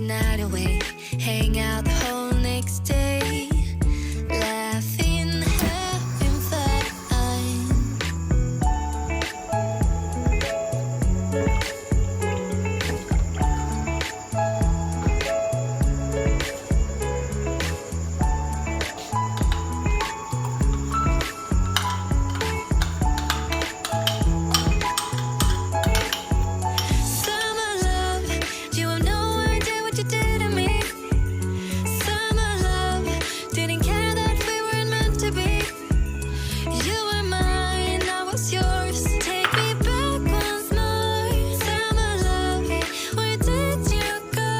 night away, hang out the whole next day, laughing, having fun. Summer love, you have no idea what you did to me. Summer love, didn't care that we weren't meant to be. You were mine, I was yours. Take me back once more. Summer love, where did you go?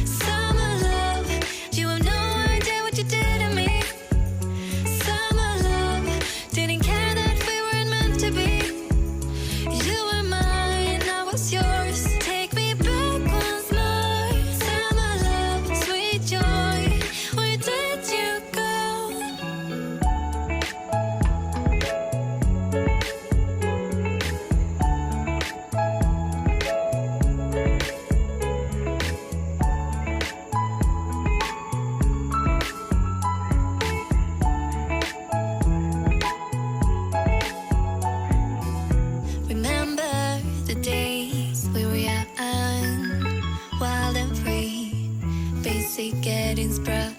Summer love, you have no idea what you did to me. Summer love, didn't care that we weren't meant to be. You were mine, I was yours. Take me back once more. Summer love, sweet joy, where did you go? Remember the days we were young, wild and free, basic getting sprung.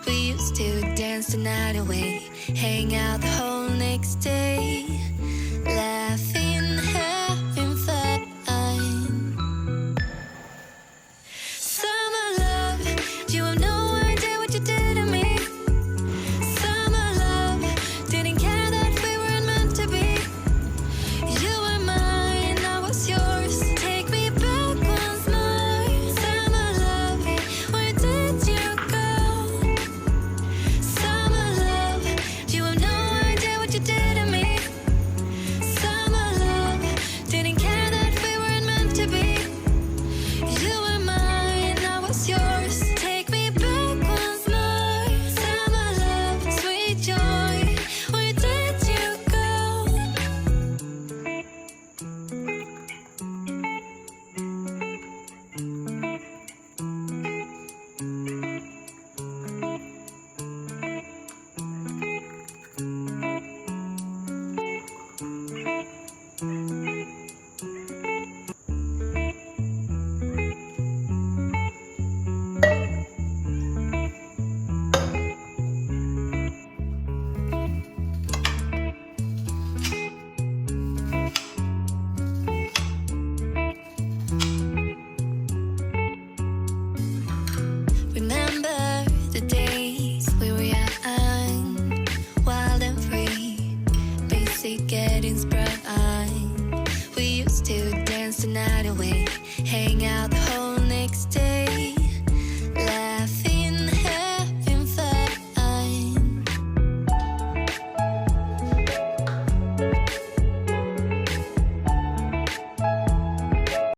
We used to dance the night away, hang out the whole next day, laughing, having fun. Summer love, you have no idea what you did to me. Summer love, didn't care that we weren't meant to be. You were mine, I was yours. Take me back once more. Summer love, where did you go? Summer love, you have no idea what you did to me. Summer love, didn't care that we weren't meant to be. You were mine, I was yours. Take me back once more. Summer love, sweet joy, where did you go? Remember the days we were young, wild and free, basic getting sprung. We used to dance the night away, hang out the whole next day.